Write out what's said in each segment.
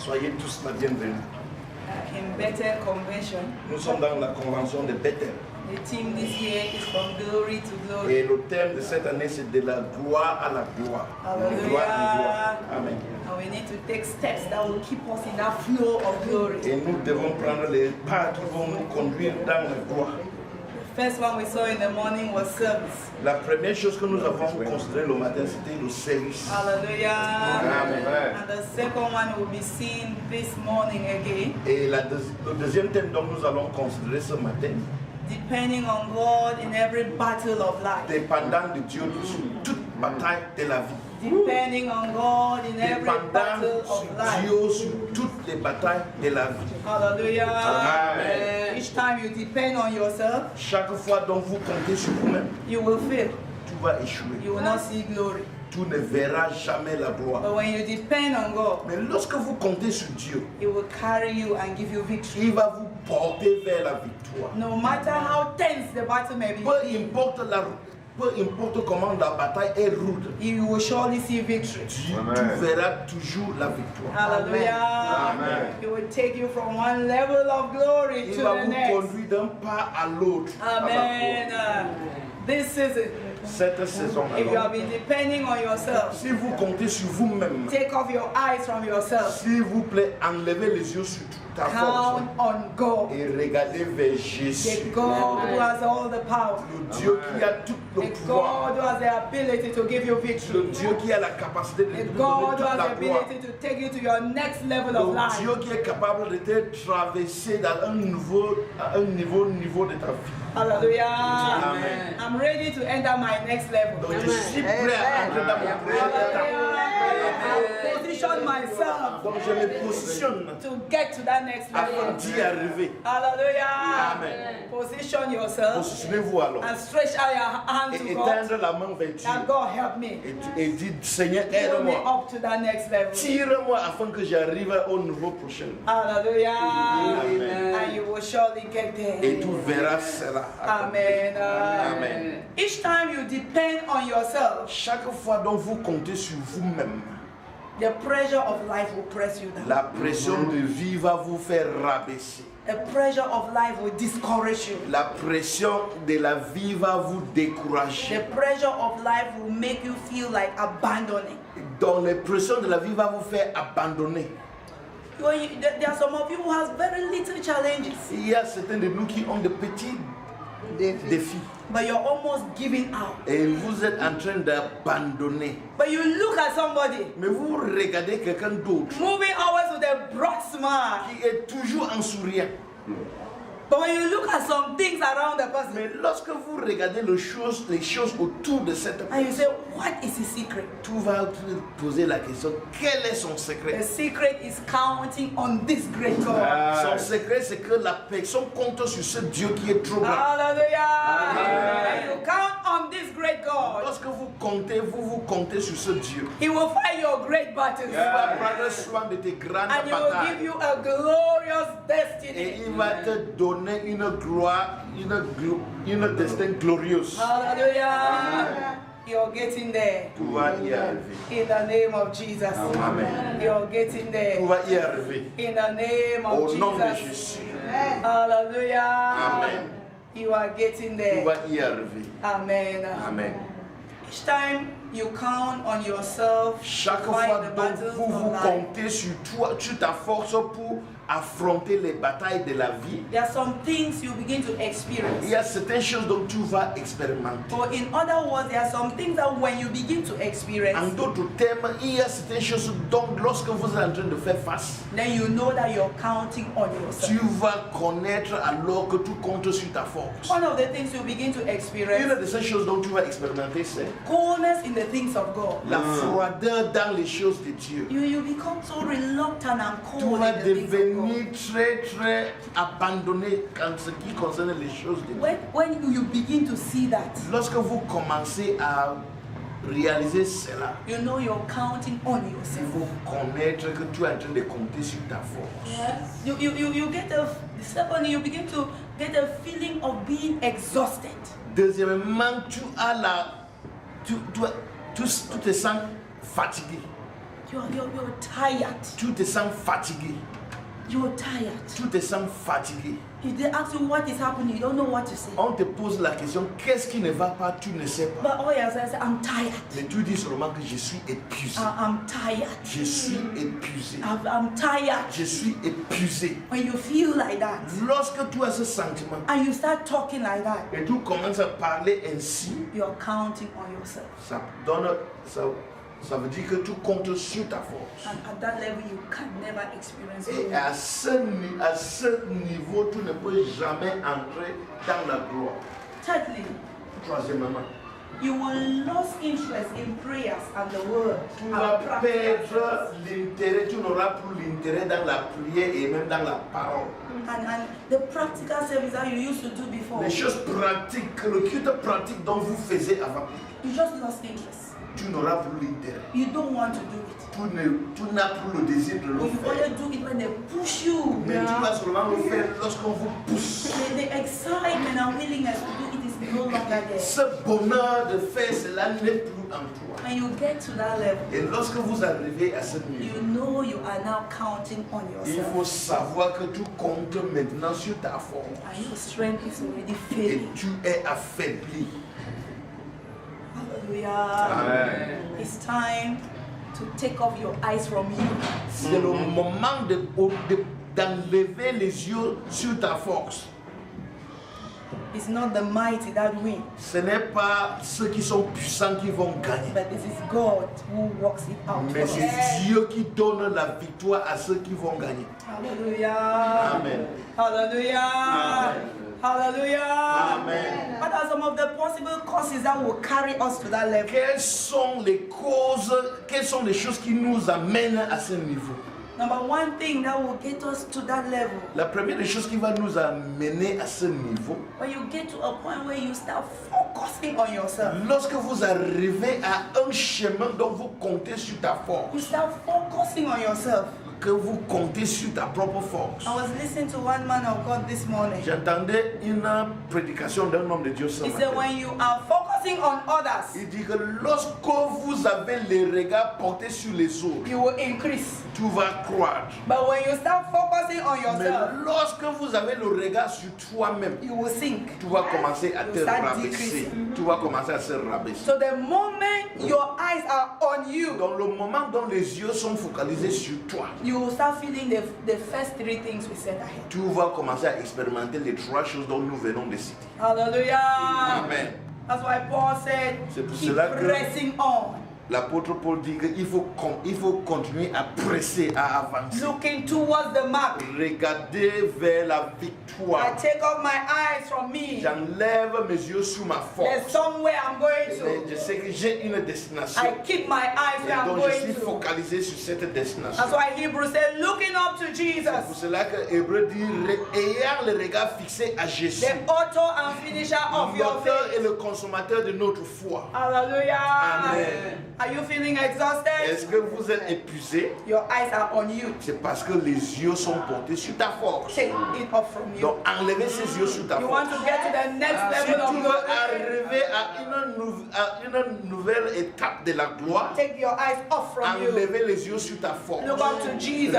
Soyez tous la bienvenue. In Bethel Convention. Nous sommes dans la convention de Bethel. The theme this year is from glory to glory. Et le thème de cette année, c'est de la gloire à la gloire. De gloire en gloire. Amen. And we need to take steps that will keep us in that flow of glory. Et nous devons prendre les pas qui vont nous conduire dans la gloire. The first one we saw in the morning was service. La première chose que nous avons considérée le matin, c'était le service. Hallelujah. Amen. And the second one will be seen this morning again. Et le deuxième thème dont nous allons considérer ce matin, depending on God in every battle of life. Dépendant de Dieu sur toute bataille de la vie. Depending on God in every battle of life. Dieu sur toutes les batailles de la vie. Hallelujah. Amen. Each time you depend on yourself, chaque fois dont vous comptez sur vous-même, you will fail. Tu vas échouer. You will not see glory. Tu ne verras jamais la gloire. But when you depend on God, mais lorsque vous comptez sur Dieu, He will carry you and give you victory. Il va vous porter vers la victoire. No matter how tense the battle may be, peu importe comment la bataille est rude, you will surely see victory. Tu verras toujours la victoire. Hallelujah. Amen. He will take you from one level of glory to the next. Il va vous conduire d'un pas à l'autre. Amen. This season, cette saison, if you have been depending on yourself, si vous comptez sur vous-même, take off your eyes from yourself. S'il vous plaît, enlevez les yeux sur ta force. Count on God. Et regardez vers Jésus. The God who has all the power. Le Dieu qui a tout le pouvoir. God who has the ability to give you victory. Le Dieu qui a la capacité de te donner God toute who has la the gloire. ability to take you to your next level of life. Le Dieu qui est capable de te traverser dans un niveau de ta vie. Hallelujah. Amen. I'm ready to enter my next level. Donc je suis prêt à entrer dans mon prochain I position myself. Donc je me positionne to get to that next level. Afin d'y arriver. Hallelujah. Amen. Position yourself. Positionnez-vous alors. And stretch out your hand to Et God. étendre la main vers Dieu. And God help me. Et dites, Seigneur, Pull me aide-moi. up to that next level. Tire-moi afin que j'arrive au niveau prochain. Hallelujah. Amen. And you will surely get there. Et tu verras cela. Amen. Amen. Each time you depend on yourself, chaque fois dont vous comptez sur vous-même, the pressure of life will press you down. La pression de vie va vous faire rabaisser. The pressure of life will discourage you. La pression de la vie va vous décourager. The pressure of life will make you feel like abandoning. Donc la pression de la vie va vous faire abandonner. There are some of you who has very little challenges. Il y a certains de nous qui ont de petits défis. But you're almost giving out. Et vous êtes en train d'abandonner. But you look at somebody. Mais vous regardez quelqu'un d'autre. Moving always with a broad smile. Qui est toujours en souriant. But when you look at some things around the person, mais lorsque vous regardez les choses autour de cette personne, and you say, what is his secret? Tu vas te poser la question, quel est son secret? The secret is counting on this great God. Son secret, c'est que la personne compte sur ce Dieu qui est trop grand. Hallelujah. And you count on this great God. Lorsque vous comptez sur ce Dieu. He will fight your great battles. Il va prendre soin de tes grandes batailles. And he will give you a glorious destiny. Et il va te donner une gloire, une destin glorieuse. Hallelujah. You're getting there. Tu vas y arriver. In the name of Jesus. Amen. You're getting there. Tu vas y arriver. In the name of Jesus. Au nom de Jésus. Hallelujah. Amen. You are getting there. Tu vas y arriver. Amen. Amen. Each time you count on yourself, chaque fois que vous comptez sur toi, sur ta force pour affronter les batailles de la vie. There are some things you begin to experience. Il y a certaines choses dont tu vas expérimenter. Or in other words, there are some things that when you begin to experience, en d'autres termes, il y a certaines choses dont lorsque vous êtes en train de faire face, then you know that you're counting on yourself. Tu vas connaître alors que tu comptes sur ta force. One of the things you begin to experience, une de ces choses dont tu vas expérimenter, c'est coldness in the things of God. La froideur dans les choses de Dieu. You become so reluctant and cold. Tu vas devenir très abandonné en ce qui concerne les choses de Dieu. When you begin to see that, lorsque vous commencez à réaliser cela, you know you're counting on yourself. Il faut connaître que tu es en train de compter sur ta force. Yes. You get secondly, you begin to get a feeling of being exhausted. Deuxièmement, tu te sens fatigué. You're tired. Tu te sens fatigué. You're tired. Tu te sens fatigué. If they ask you what is happening, you don't know what to say. On te pose la question, qu'est-ce qui ne va pas? Tu ne sais pas. But all you have to say, I'm tired. Mais tu dis seulement que je suis épuisé. I'm tired. Je suis épuisé. I'm tired. Je suis épuisé. When you feel like that, Lorsque tu as ce sentiment and you start talking like that, et tu commences à parler ainsi, you're counting on yourself. ça veut dire que tu comptes sur ta force. And at that level, you can never experience Et glory. à ce niveau, tu ne peux jamais entrer dans la gloire. Thirdly, Troisièmement, you will lose interest in prayers and the word. tu and vas practical perdre l'intérêt, tu n'auras plus l'intérêt dans la prière et même dans la parole. and the practical service that you used to do before, Les choses pratiques, le culte pratique dont vous faisiez avant, you just lost interest. tu n'auras plus l'intérêt. You don't want to do it. Tu n'as plus le désir de le You faire. only do it when they push you. Mais tu vas seulement le faire lorsqu'on vous pousse. The excitement and willingness to do it is no longer there. Ce bonheur de faire cela n'est plus en toi. When you get to that level, Et lorsque vous arrivez à ce niveau, you know you are now counting on il yourself. faut savoir que tu comptes maintenant sur ta force. And your strength is already Et failing. tu es affaibli. Hallelujah. Amen. It's time to take off your eyes from you. C'est le moment d'enlever les yeux sur ta force. It's not the mighty that win, Ce n'est pas ceux qui sont puissants qui vont gagner. but this is God who works it out for Mais us. c'est Dieu qui donne la victoire à ceux qui vont gagner. Hallelujah. Amen. Hallelujah. Amen. Hallelujah. Amen. What are some of the possible causes that will carry us to that level? Quelles sont les causes, quelles sont les choses qui nous amènent à ce niveau? Number one thing that will get us to that level, La première des choses qui va nous amener à ce niveau, when you get to a point where you start focusing on yourself, lorsque vous arrivez à un chemin dont vous comptez sur ta you force, start focusing on yourself. que vous comptez sur ta propre force. I was listening to one man of God this morning. J'entendais une prédication d'un homme de Dieu ce He matin. said, when you are focusing on others, Il dit que lorsque vous avez les regards portés sur les autres, you will increase. tu vas croître. But when you start focusing on Mais yourself, lorsque vous avez le regard sur toi-même, you will sink. tu vas commencer à You te start rabaisser. decreasing. Tu vas commencer à se rabaisser. So the moment your eyes are on you, Dans le moment dont les yeux sont focalisés sur toi, you will start feeling the first three things we said ahead. tu vas commencer à expérimenter les trois choses dont nous venons de citer. Hallelujah. Amen. That's why Paul said, C'est pour keep cela que- pressing on, L'apôtre Paul dit qu'il faut continuer à presser, à avancer. looking towards the mark. Regarder vers la I victoire. take off my eyes from me. J'enlève mes yeux sur ma There's force. somewhere I'm going Mais je to. sais que j'ai une destination. I keep my eyes Et where I'm donc je suis going to. focalisé sur cette destination. That's why Hebrews said, looking up to C'est pour Jesus, cela que Hébreu dit ayant le regard fixé à Jésus, the author and finisher of your l'auteur et faith. le consommateur de notre foi. Hallelujah. Amen. Are you feeling exhausted? Est-ce que vous êtes épuisé? Your eyes are on you. C'est parce que les yeux sont portés sur ta force. Take it off from you. Donc enlevez ces yeux sur ta You force. want to get to the next Si level of tu veux glory, arriver à une nouvelle étape de la gloire, take your eyes off from you. enlevez les yeux sur ta force. Look up to Jesus,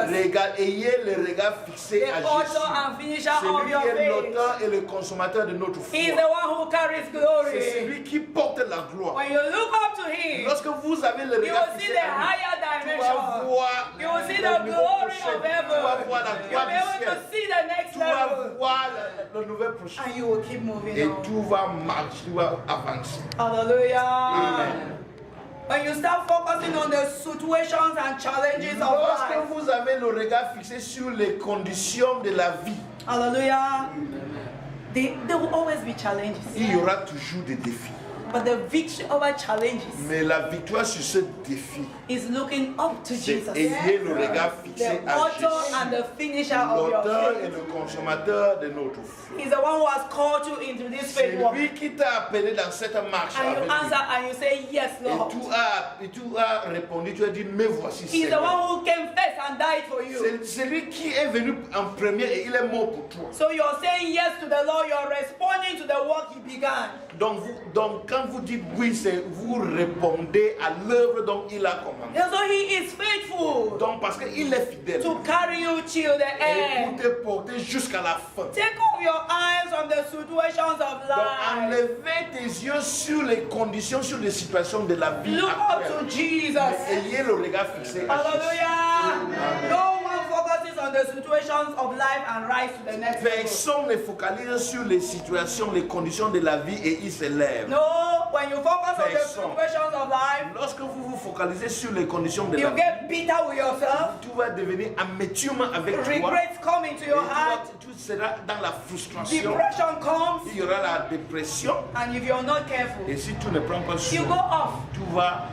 Ayez le regard fixé the à author Jésus. and finisher C'est of lui your qui est faith. l'auteur et le consommateur de notre foi. He's the one who carries C'est glory. celui qui porte la gloire. When you look up to him, Lorsque vous avez le you regard will see fixé the à lui, higher tu vas dimension. voir You will see le the niveau glory prochain. of Tu vas heaven. voir la You'll gloire be du able ciel. to see the next Tu vas level. voir le nouvel prochain. And you will keep moving Et on. tout va marcher, tu vas avancer. Hallelujah. Amen. When you start focusing on the situations and challenges of Lorsque life, vous avez le regard fixé sur les conditions de la vie, hallelujah, there will always be challenges. il y aura toujours des défis. But the victory over challenges Mais la victoire sur ce défi, is looking up to c'est Jesus, ayez le regard fixé the à author and Jésus, the finisher of your l'auteur et faith. le consommateur de notre foi. He's the one who has called you into this C'est faith walk. lui qui t'a appelé dans cette marche And you avec answer lui. and you say, yes, Et Lord. tu as répondu, tu as dit, me voici He's the Seigneur. one who came first and died for you. C'est lui qui est venu en premier et il est mort pour toi. So you're saying yes to the Lord, you're responding to the work he began. Donc quand vous dites oui, c'est vous répondez à l'œuvre dont il a commencé. And so he is faithful longtemps parce qu'il est fidèle. to carry you till the Et end. pour te porter jusqu'à la fin. Take off your eyes from the situations of Donc, life. enlevez tes yeux sur les conditions, sur les situations de la vie Look up actuelle. to Jesus. Mais ayez le regard fixé à Jésus. Hallelujah. No one focuses on the situations of life and rise to the next level. Personne ne focalise sur les situations, les conditions de la vie et il se lève. No, when you focus on the Personne. situations of life, Lorsque vous vous focalisez sur les conditions de la you vie, get bitter with yourself. tu vas devenir amertume avec toi. Regrets come into Et your heart. tu seras dans la frustration. Depression comes. Il y aura la dépression. And if you're not careful, Et si tu ne prends pas you soin, go off. tu vas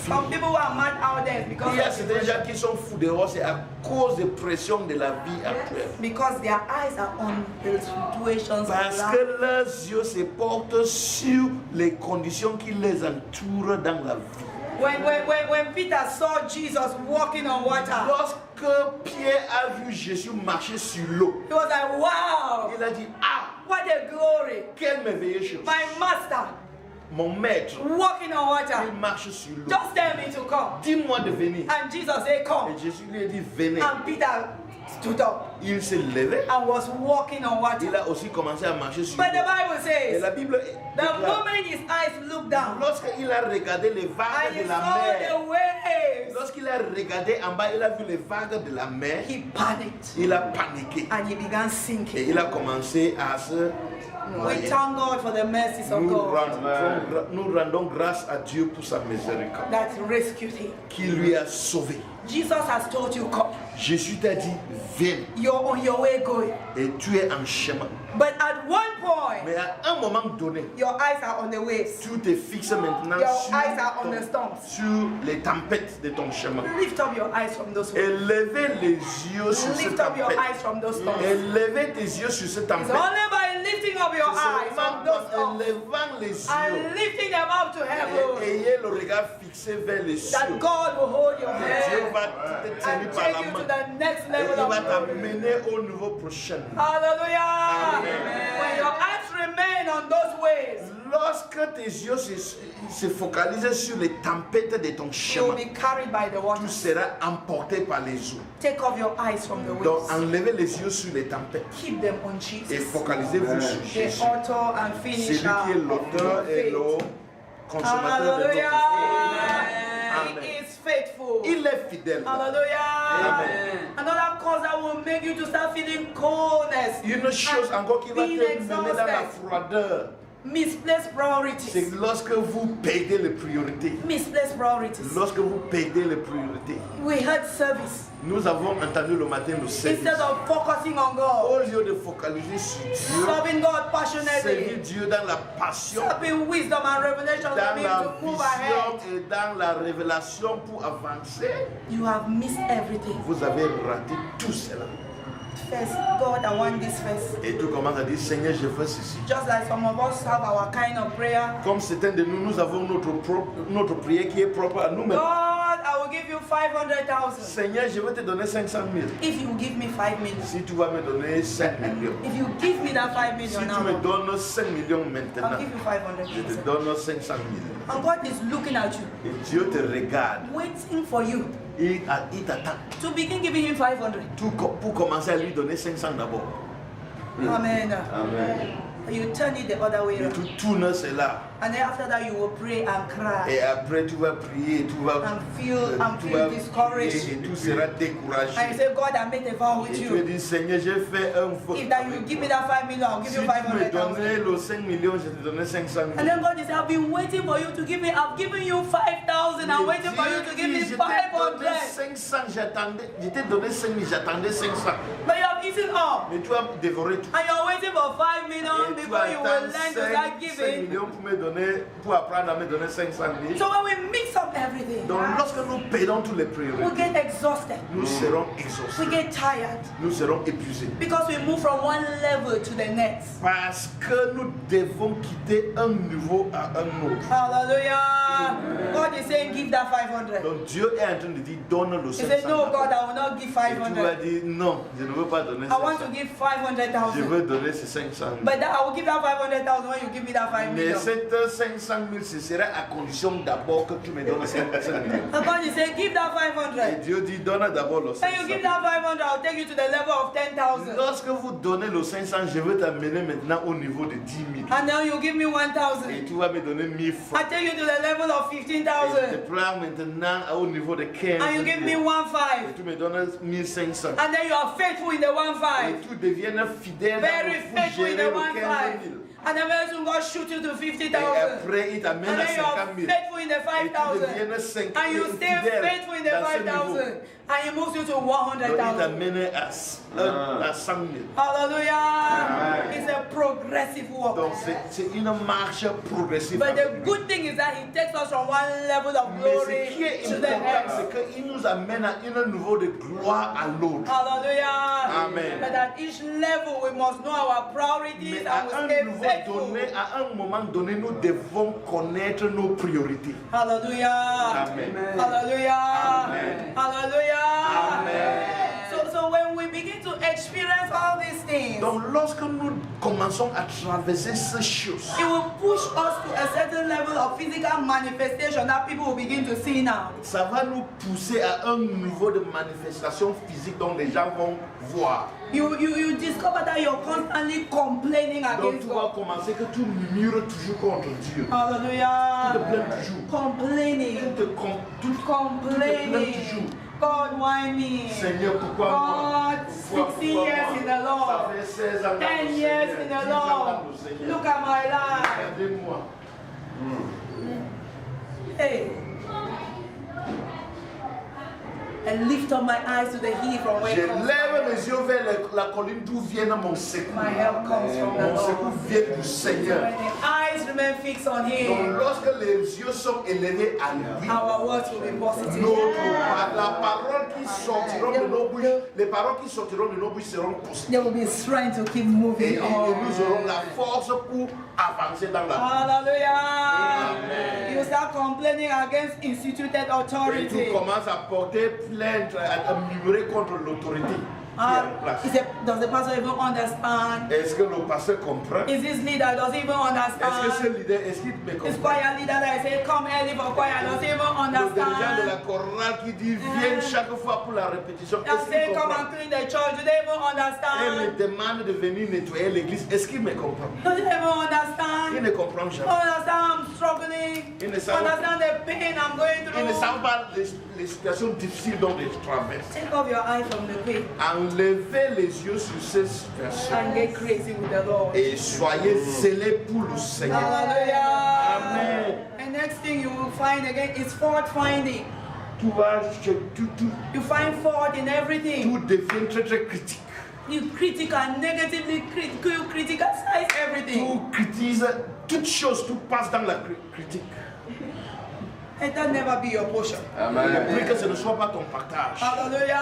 Some finir. people who are mad out there because Il y a of certains gens depression. qui sont fous dehors, c'est à cause des pressions de la vie actuelle. Because their eyes are on the situations of Parce life. que leurs yeux se portent sur les conditions qui les entourent dans la vie. When Peter saw Jesus walking on water, Lorsque Pierre a vu Jésus marcher sur l'eau, he was like, wow, il a dit, ah, what a glory. quelle merveilleuse chose. My master Mon maître, walking on water. il marche sur l'eau. Just tell me to come. Dis-moi de venir. And Jesus said, come. Et Jésus lui a dit, venez. And Peter stood up Il s'est levé. and was walking on Il water. a aussi commencé à marcher sur But the l'eau. Bible Et says, la Bible the déclare, moment his eyes looked down lorsqu'il a regardé les vagues and he de la saw mer, the waves, lorsqu'il a regardé en bas, il a vu les vagues de la mer, he panicked il a paniqué. and he began Et sinking. il a commencé à se We noyer. thank God for the mercies of Nous God rendons grâce à Dieu pour sa miséricorde that rescued him. qui lui a sauvé. Jesus has told you, come. Jésus t'a dit, viens, You're on your way going. et tu es en chemin. But at one point, Mais à un moment donné, your eyes are on the waves. tu te fixes maintenant Your eyes are on the sur, storms. sur les tempêtes de ton chemin. Lift up your eyes from those waves. Élevez les yeux sur ces Lift up your tempêtes. eyes from those storms. Élevez tes yeux sur ces It's tempêtes. only by lifting up your C'est eyes from seulement those en storms élevant les and yeux lifting them up to et heaven ayez le regard fixé vers les cieux. that God will hold your Dieu hand va te tenir and par take la you to main. the next Et level il va of glory. t'amener au niveau prochain. Hallelujah. Amen. When your eyes remain on those waves, Lorsque tes yeux se focalisent sur les tempêtes de ton you will chemin, be carried by the tu water. seras emporté par les eaux. Take off your eyes from the Donc waves. enlevez les yeux sur les tempêtes Keep them on et Jesus, focalisez-vous sur the Jésus. author and C'est lui finisher qui est of l'auteur et faith. le consommateur de notre Hallelujah. foi. He Amen. is faithful. Il est fidèle. Hallelujah. Amen. Another cause that will make you to start feeling coldness. Une chose and encore qui va te being mener dans la exhausted. froideur, Misplaced c'est priorities. lorsque vous perdez les priorités. Misplaced priorities. Lorsque vous perdez les priorités. We had service. Nous avons entendu le matin le service. Instead of focusing on God, Au lieu de focaliser sur Dieu, serving God servir passionately, Dieu dans la passion, having wisdom and revelation for dans me la to move ahead, vision et dans la révélation pour avancer, you have missed everything. vous avez raté tout cela. First, God, I want this first. Et tu commences à dire, Seigneur, je veux ceci. Just like some of us have our kind of prayer. Comme certains de nous, nous avons notre prière qui est propre à nous-mêmes. God, I will give you 500,000 Seigneur, je vais te donner 500 000. if you give me 5 million. Si tu vas me donner 5 millions. If you give me that 5 Si million tu me now, donnes 5 millions I'll maintenant, give you je te 500,000. donne 500 000. And God is looking at you, Et Dieu te regarde. waiting for you Il t'attend. to begin giving him 500. Pour commencer à lui donner 500 d'abord. Amen. Amen. You turn it the other way Et around. tu tournes cela. And then after that, you will pray and cry. Et après, tu vas prier. Tu vas, And feel tu vas discouraged. prier et tu seras découragé. And you say, God, I made a vow Et with tu you. dis, Seigneur, j'ai fait un faux. If that you give me that 5 million, I'll give Si you tu me 500,000. donnais le 5 millions, je te donnais 500 000. And then God is, I've been waiting for you to give me, I've given you 5,000. I'm waiting for you to give me Je t'ai donné 500. 500, je t'ai donné 5 000, j'attendais 500. But you have eaten all. Mais tu as dévoré tout. And you're waiting for 5 million Et tu before you will attends learn to 5 start giving. millions pour me donner, pour apprendre à me donner 500 000. So when we mix up everything, Donc lorsque nous payons tous les we priorités, get exhausted. nous serons We exhaustés. get tired. Nous serons épuisés. Because we move from one level to the next. Parce que nous devons quitter un niveau à un autre. Hallelujah. God is saying, give that 500. Donc Dieu est en train de dire, donne le He 500 said, no, 000. God, I will not give Et tu vas 500. dire, non, je ne veux pas donner I want 500 to give 000. Je 500,000. veux donner ces 500 000. But that I will give that 500,000 when you give me that 5 Mais million. cette donne 500 000, ce serait à condition d'abord que tu me donnes 5 millions. And God is saying, give that Et 500. Dieu dit, donne d'abord le When 500 you give 000. that 500, I'll take you to the level of 10,000. Lorsque vous donnez le 500, je vais t'amener maintenant au niveau de 10 000. And now you give me Et 1,000. tu vas me donner 1000 francs. I take you to the level of Et je 15,000. te prends maintenant au niveau de 15 And you give me 000. 1,500. Et tu me donnes 1500. And then you are faithful in the Et 1,500. tu deviens fidèle Very pour faithful in gérer the le 15 1,500. 000. And then very soon God shoot you to Et 50,000. après, il t'amène And à then you are 50 000. faithful in the Et tu 5,000. deviens 5 And you stay fidèle faithful in the dans ce niveau. 5,000. And he moves you to Donc, il 100,000. t'amène à 100 000. Hallelujah. It's a progressive walk. Donc, c'est une marche progressive. But avec the lui. good thing is that he takes us from one level of Mais glory ce qui est to the important, next. c'est qu'il nous amène à un niveau de gloire à l'autre. Hallelujah. Amen. But at each level, we must know our priorities Mais à and we un stay niveau faithful. donné, à un moment donné, nous devons connaître nos priorités. Hallelujah. Amen. Hallelujah. Amen. Hallelujah. Amen. So when we begin to experience all these things, Donc lorsque nous commençons à traverser ces choses, it will push us to a certain level of physical manifestation that people will begin to see now. ça va nous pousser à un niveau de manifestation physique dont les gens vont voir. You discover that you're constantly complaining Donc against tu vas God. commencer que tu murmures toujours contre Dieu. Tu te Hallelujah. plains toujours. Complaining. Tu te plains Complaining. toujours. God, why me? Seigneur, pourquoi moi? God, Pourquoi 16 years moi? in the Lord. Ça fait 16 ans dans le 10 years Seigneur, in 10 the ans Lord. dans le Seigneur. Look at my life. Regardez-moi. Hey. And lift up my eyes to the hill from where Je it comes lève from. mes yeux vers la colline d'où vient mon secours. My help comes from the Mon secours Lord. vient du Seigneur. When the eyes remain fixed on Donc Him, lorsque les yeux sont élevés à lui, our words will be positive. la parole qui sortiront de nos bouches, les paroles qui sortiront de nos bouches seront positives. There will be strength to keep Et moving nous on. aurons la force pour avancer dans la vie. Hallelujah. Amen. You start complaining against instituted Et tu authority. commences à porter plainte, à murmurer contre l'autorité qui est en place. Does the pastor even understand? Est-ce que le pasteur comprend? Is this leader, does he even Est-ce que ce understand? leader, est-ce qu'il me This comprend? choir leader that I say, come early for choir, does he even Le dirigeant de la understand? chorale qui dit viens chaque fois pour la répétition, That est-ce say, qu'il come comprend? and clean the church, do they even Et me understand? demande de venir nettoyer l'église, est-ce qu'il me comprend? Do they even Il understand? ne comprend jamais. Understand I'm struggling? Il ne savent Understand the pain I'm going Il ne through? savent pas les situations difficiles dont ils traversent. Take off your eyes from the pain Enlevez les yeux sur ces situations and get crazy with the Lord. et soyez zélés pour le Seigneur. Hallelujah. Amen. And next thing you will find again is fault finding. You find fault in everything. Tout devient très très critique. You critical, negatively you criticize everything. Tout critise, toute chose, tout passe dans la critique. Let that never be your portion. Je prie que ce ne soit pas ton partage. Hallelujah.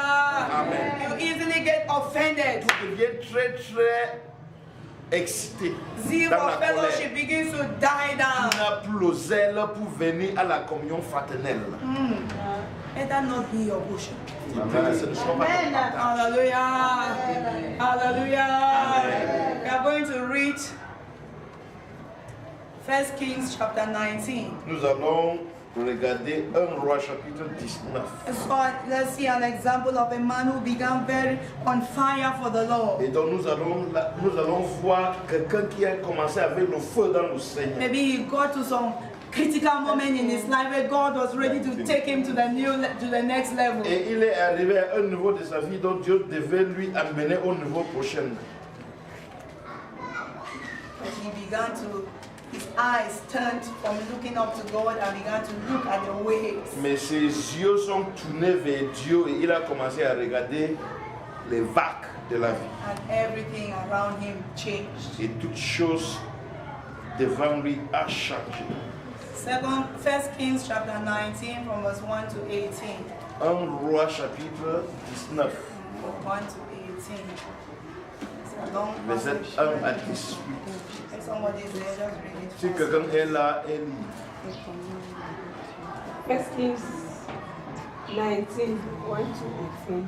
Amen. You easily get offended. Tu deviens très très excité. Zeal Dans for la fellowship colère. begins to die Tu down. n'as plus le zèle pour venir à la communion fraternelle. Let that not be your portion. Je prie que ce ne soit pas ton partage. Hallelujah. Hallelujah. We are going to read 1 Kings chapter 19. Nous allons regarder 1 Roi chapitre 19. So let's see an example of a man who began very on fire for the Lord. Et donc nous allons voir quelqu'un qui a commencé avec le feu dans le Seigneur. Maybe he got to some critical moment in his life where God was ready to take him to the next level. Et il est arrivé à un niveau de sa vie dont Dieu devait lui amener au niveau prochain. But he began to, his eyes turned from looking up to God and began to look at the waves. Mais ses yeux sont tournés vers Dieu et il a commencé à regarder les vagues de la vie. And everything around him changed. Et toute chose devant lui a changé. 1 Kings chapter 19 from verse 1 to 18. 1 Roi chapitre 19, From 1 to 18. It's a long verset passage. 1 à 18. If somebody is there, just read it. Si fast. quelqu'un est là, elle lit. 1 Kings 19, 1 to 18.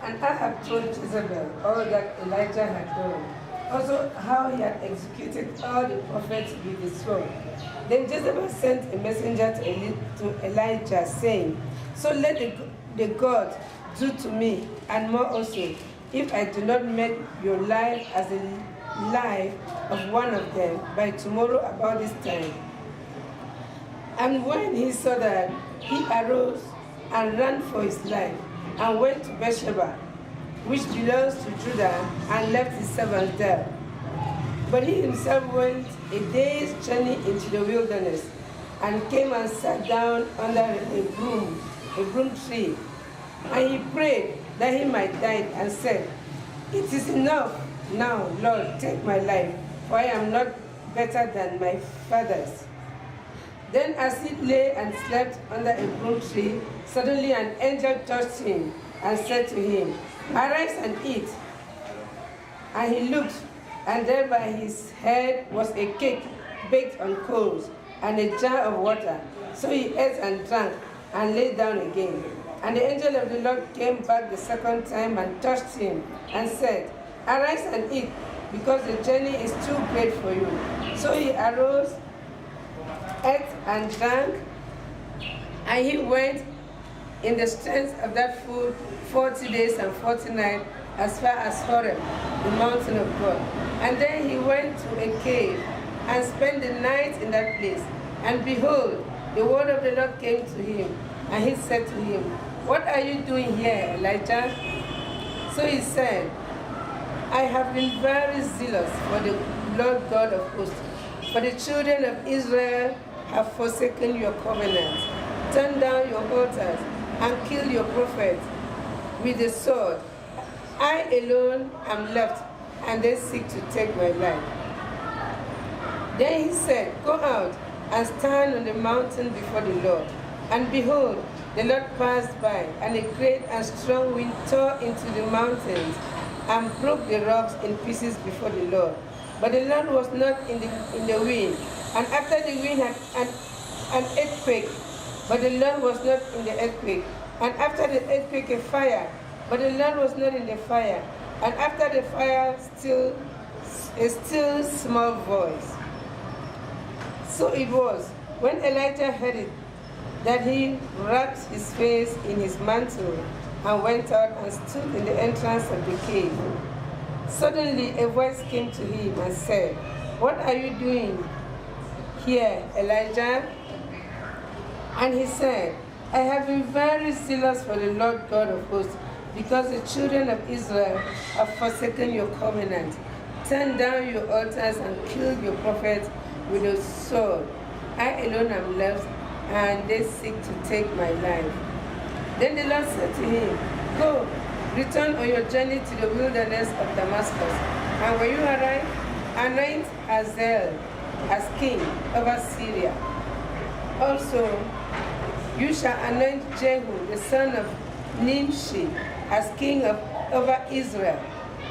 And Ahab told Jezebel all that Elijah had done, also how he had executed all the prophets with the sword. Then Jezebel sent a messenger to Elijah, saying, So let the God do to me, and more also, if I do not make your life as the life of one of them by tomorrow about this time. And when he saw that, he arose and ran for his life, and went to Beersheba, which belongs to Judah, and left his servants there. But he himself went a day's journey into the wilderness, and came and sat down under a broom tree. And he prayed that he might die, and said, It is enough now, Lord, take my life, for I am not better than my fathers. Then as he lay and slept under a broom tree, suddenly an angel touched him and said to him, Arise and eat. And he looked, and there by his head was a cake baked on coals, and a jar of water. So he ate and drank, and lay down again. And the angel of the Lord came back the second time and touched him, and said, Arise and eat, because the journey is too great for you. So he arose, ate and drank, and he went in the strength of that food 40 days and 40 nights as far as Horeb, the mountain of God. And then he went to a cave and spent the night in that place. And behold, the word of the Lord came to him, and he said to him, What are you doing here, Elijah? So he said, I have been very zealous for the Lord God of hosts, for the children of Israel have forsaken your covenant, turned down your altars, and killed your prophets with the sword. I alone am left, and they seek to take my life. Then he said, Go out and stand on the mountain before the Lord. And behold, the Lord passed by, and a great and strong wind tore into the mountains and broke the rocks in pieces before the Lord. But the Lord was not in the wind. And after the wind had an earthquake, but the Lord was not in the earthquake. And after the earthquake, a fire, but the Lord was not in the fire. And after the fire, a still small voice. So it was, when Elijah heard it, that he wrapped his face in his mantle and went out and stood in the entrance of the cave. Suddenly a voice came to him and said, What are you doing here, Elijah? And he said, I have been very zealous for the Lord God of hosts, because the children of Israel have forsaken your covenant, turned down your altars, and killed your prophets with a sword. I alone am left, and they seek to take my life. Then the Lord said to him, Go, return on your journey to the wilderness of Damascus, and when you arrive, anoint Hazael as king over Syria. Also, you shall anoint Jehu, the son of Nimshi, as king over Israel,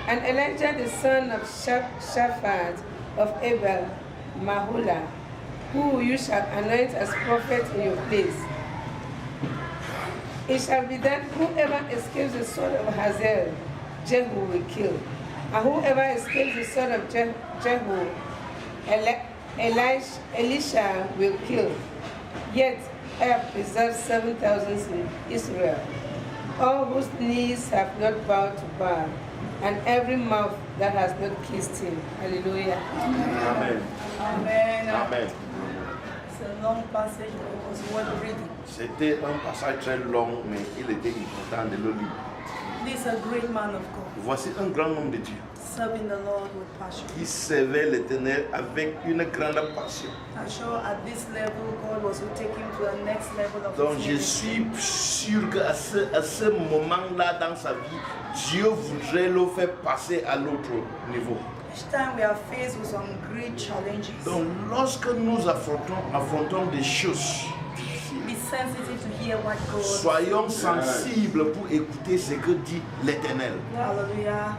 and Elijah, the son of Shaphat of Abel Maholah, who you shall anoint as prophet in your place. It shall be that whoever escapes the sword of Hazael, Jehu will kill, and whoever escapes the sword of Jehu, Elisha will kill. Yet I have preserved 7,000 in Israel, all whose knees have not bowed to Baal, and every mouth that has not kissed him. Hallelujah. Amen. Amen. Amen. It's a long passage, but it was worth reading. C'était un passage très long, mais il était important de le lire. This is a great man of God, Voici un grand homme de Dieu serving the Lord with passion. qui servait l'Éternel avec une grande passion. I'm sure at this level, God was to take him to the next level of Donc his je ministry. suis sûr qu'à ce moment-là dans sa vie, Dieu voudrait le faire passer à l'autre niveau. Each time we are faced with some great challenges, Donc lorsque nous affrontons des choses difficiles, be sensitive to hear what God soyons sensibles pour écouter ce que dit l'Éternel. Hallelujah.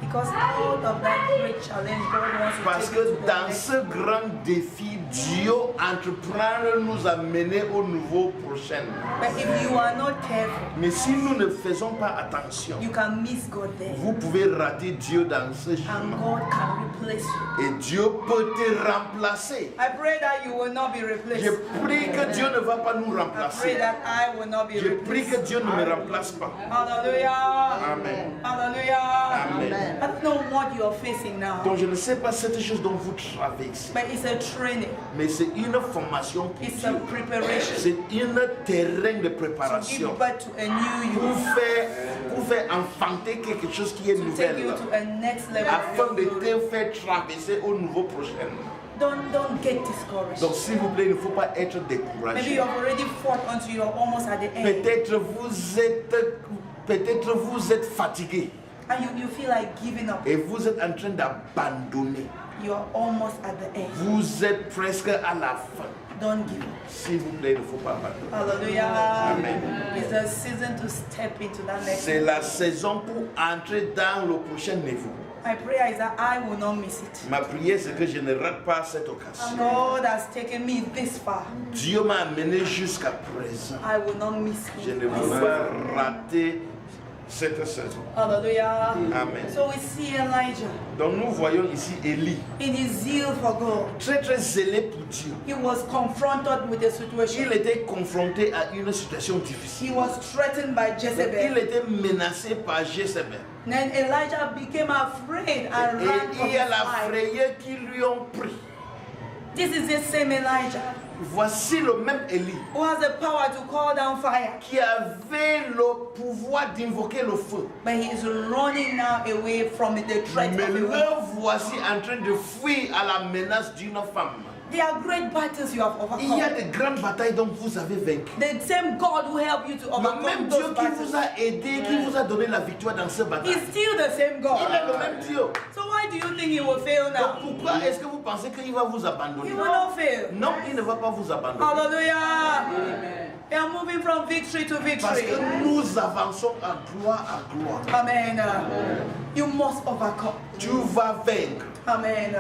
Because out of that great challenge, God wants to Parce take you to que the dans next ce grand défi, Dieu entreprendre nous amener au nouveau prochain. But if you are not careful, Mais si nous ne faisons pas attention, you can miss God there. vous pouvez rater Dieu dans ce And chemin. God can replace you. Et Dieu peut te remplacer. I pray that you will not be Je replaced. prie que Dieu ne va pas nous I pray remplacer. that I will not be Je prie que replaced. Dieu ne me remplace pas. Hallelujah. Amen. Hallelujah. Amen. I don't know what you are facing now, Donc je ne sais pas cette chose dont vous traversez, but it's a training. mais c'est une formation pour It's a Dieu. preparation C'est un terrain de to préparation give birth to a new you, pour faire enfanter quelque chose qui est to take you nouvelle, to a next level. afin of de your glory. te faire traverser au nouveau prochain. Don't get discouraged. Donc s'il vous plaît, il ne faut pas être Maybe découragé. you have already fought until you're almost at the end, Peut-être vous êtes fatigué and you feel like giving up. et vous êtes en train d'abandonner. You are almost at the end. Vous êtes presque à la fin. Don't give up. S'il vous plaît, il ne faut pas abandonner. Hallelujah. Amen. It's a season to step into that next C'est level. la saison pour entrer dans le prochain niveau. My prayer is that I will not miss it. Ma prière, c'est que je ne rate pas cette occasion. God has taken me this far. Dieu m'a amené jusqu'à présent. I will not miss Je it. ne veux pas rater cette saison. Hallelujah. Amen. So we see Elijah Donc nous voyons ici Élie, in his zeal for God. très zélé pour Dieu. He was confronted with a situation. Il était confronté à une situation He difficile. was threatened by Il Jezebel. était menacé par Jézabel. Then Elijah became afraid and Et ran for il his y a la life. frayeur qui lui ont pris. This is the same Elijah Voici le même Élie who has the power to call down fire. qui avait le pouvoir d'invoquer le feu. But he is running now away from the threat Mais of a le woman. voici en train de fuir à la menace d'une femme. There are great battles you have Il y a overcome. de grandes batailles dont vous avez vaincu. The same God who helped you to Le même overcome Dieu those qui battles vous a aidé, qui vous a donné la victoire dans cette bataille. is still the same Il est God. le même Dieu. So why do you think he will fail Donc now? pourquoi est-ce que vous pensez qu'il va vous He abandonner? will not fail. Non, il ne va pas vous abandonner. Hallelujah. We are moving from victory to Parce victory. que nous avançons à gloire. Amen. You must overcome. Tu vas vaincre. Amen.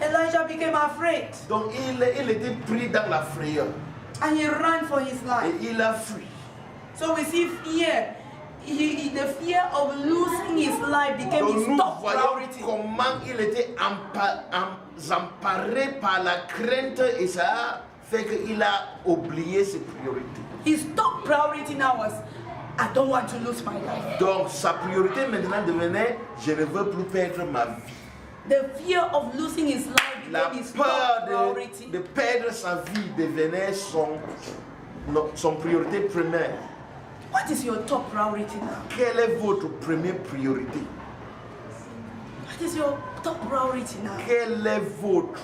Elijah became afraid Donc il était pris dans la frayeur and he ran for his et life. il a fui. So we see fear. The fear of losing his life became Donc his nous top voyons priority. comment il était emparé par la crainte et ça a fait qu'il a oublié ses priorités. His top priority now was, I don't want to lose my life. Donc sa priorité maintenant devenait, je ne veux plus perdre ma vie. The fear of losing his life La became his peur top priority. de perdre sa vie devenait son priorité première. What is your top priority now? Quelle est votre première priorité? What is your top priority now? Quelle est votre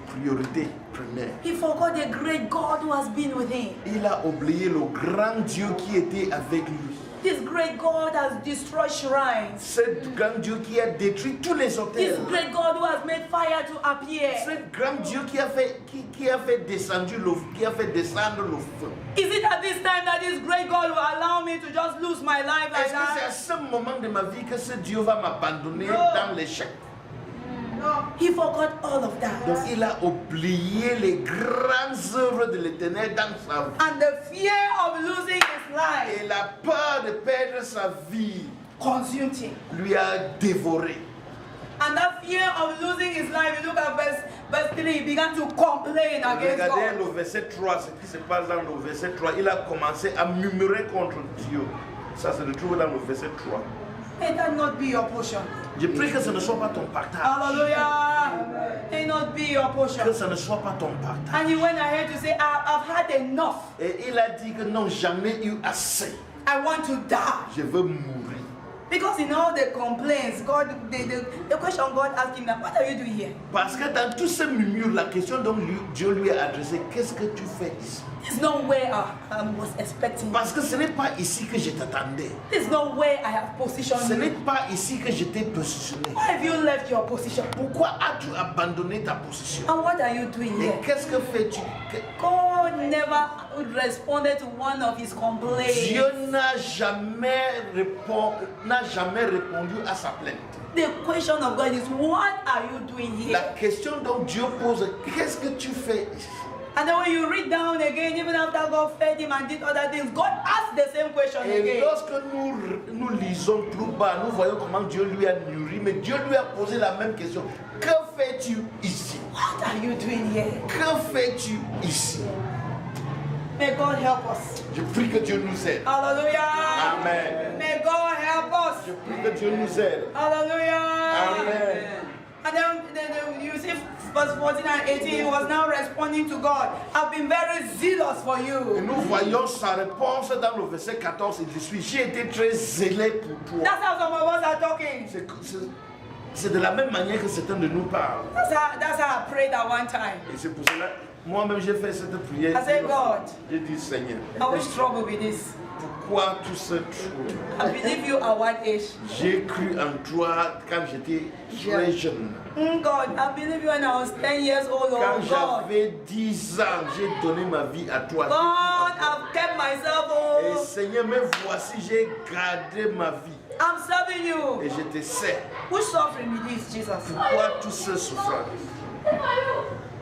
priorité première? He forgot the great God who has been with him. Il a oublié le grand Dieu qui était avec lui. This great God has destroyed shrines. Ce grand Dieu qui a détruit tous les This hôtels. great God who has made fire to appear. Ce grand Dieu qui a fait descendre le feu. Is it at this time that this great God will allow me to just lose my life like Est-ce que c'est à that? ce moment de ma vie que ce Dieu va m'abandonner dans l'échec? He forgot all of Donc that. il a oublié les grandes œuvres de l'Éternel dans sa vie. And the fear of losing his life Et la peur de perdre sa vie consumed him. lui a dévoré. And that fear of losing his life, you look at verse 3, he began to complain against Regardez God. le verset 3, ce qui se passe dans le verset 3. Il a commencé à murmurer contre Dieu. Ça se retrouve dans le verset 3. May that not be your portion. Je prie que ce ne soit pas ton partage. Hallelujah. May not be your Que portion. ce ne soit pas ton partage. And he went ahead to say, I've had enough. Et il a dit que non, j'en ai eu assez. I want to die. Je veux mourir. Because in all the complaints, God, the question God asked him, what are you doing here? Parce que dans tous ces murmures, la question dont Dieu lui a adressé, qu'est-ce que tu fais ici? It's not where I was expecting. Parce que ce n'est pas ici que je t'attendais. It's not where I have positioned Ce n'est you. pas ici que je t'ai positionné. Why have you left your position? Pourquoi as-tu abandonné ta position? And what are you doing Et here? qu'est-ce que fais-tu? God never responded to one of his complaints. Dieu n'a jamais répondu à sa plainte. The question of God is, what are you doing here? La question dont Dieu pose, qu'est-ce que tu fais ici? And then when you read down again, even after God fed him and did other things, God asked the same question Et again. lorsque nous lisons plus bas, nous voyons comment Dieu lui a nourri, mais Dieu lui a posé la même question. Que fais-tu ici? What are you doing here? Que fais-tu ici? May God help us. Je prie que Dieu nous aide. Hallelujah. Amen. May God help us. Je prie que Dieu nous aide. Hallelujah. Amen. And then you see verse 14 and 18, he was now responding to God. I've been very zealous for Et you. nous voyons sa réponse dans le verset 14 et 18. J'ai été très zélé pour toi. That's how some of us are talking. C'est de la même manière que certains de nous parlent. That's how I prayed at one time. Et c'est pour cela, moi-même j'ai fait cette prière. I said, God, J'ai dit, Seigneur, I will struggle with this. pourquoi tout ce trouble? I believe you at one age. J'ai cru en toi quand j'étais très jeune. God, I believe you when I was 10 years old. Quand Oh God. j'avais 10 ans, j'ai donné ma vie à toi. God, I've kept myself. Et Oh, Seigneur, me voici, j'ai gardé ma vie. I'm serving you. Et je te sais. Which suffering with this, Jesus? Pourquoi tout ce souffrance?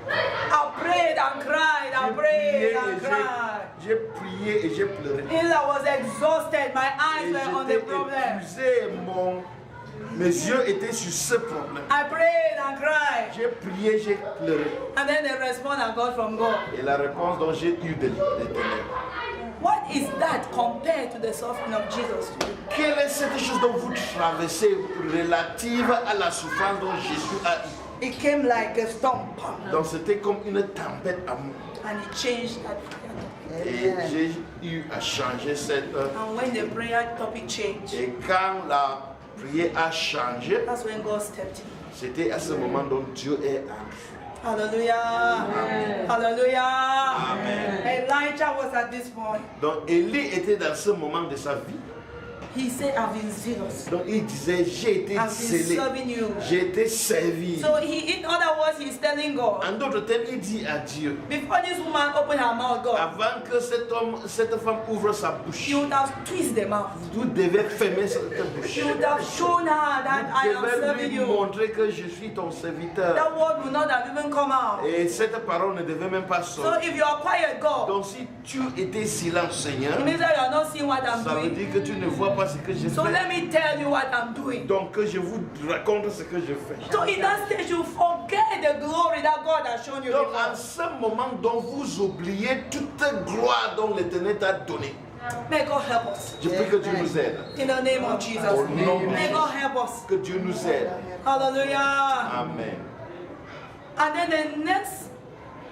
I prayed and cried. I prayed and cried. J'ai prié et j'ai pleuré. Until I was exhausted. My eyes Et were on j'étais the problem. épuisé, mes yeux étaient sur ce problème. I prayed and cried. J'ai prié, j'ai pleuré. And then the response I got from God. Et la réponse dont j'ai eu de l'Éternel. What is that compared to the suffering of Jesus? Quelle est cette chose dont vous traversez relative à la souffrance dont Jésus a eu? It came like a storm. Donc c'était comme une tempête à moi. And it changed that prayer. Et j'ai eu à changer cette... And when the prayer topic changed, Et quand la prière a changé, that's when God stepped in. c'était à ce moment dont Dieu est entré. Hallelujah. Amen. Hallelujah. Amen. Elijah was at this point. Donc Élie était dans ce moment de sa vie. He said, I've been zealous. Donc il disait, j'ai été I've been scellé, serving you. j'ai été servi. So in other words, he's telling God, En d'autres termes, il dit à Dieu, before this woman opened her mouth, God, avant que cette femme ouvre sa bouche, you would have twisted the mouth. vous devez fermer cette bouche. You would have shown her that I am Vous devez serving lui you. montrer que je suis ton serviteur. That word would not have even come out. Et cette parole ne devait même pas So sortir. if you are quiet, God, Donc si tu étais silent, Seigneur, it means that you are not seeing what I'm ça veut doing. dire que tu ne vois pas ce que je So fais. let me tell you what I'm doing. Donc que je vous raconte ce que je fais. So in that stage, you forget the glory that God has shown you Donc before. en ce moment dont vous oubliez toute gloire dont l'Éternel t'a donnée. May God help us. Je prie que Dieu nous aide. In the name of Jesus. Au nom de May Jésus. God help us. Que Dieu nous aide. Hallelujah. Amen. And then the next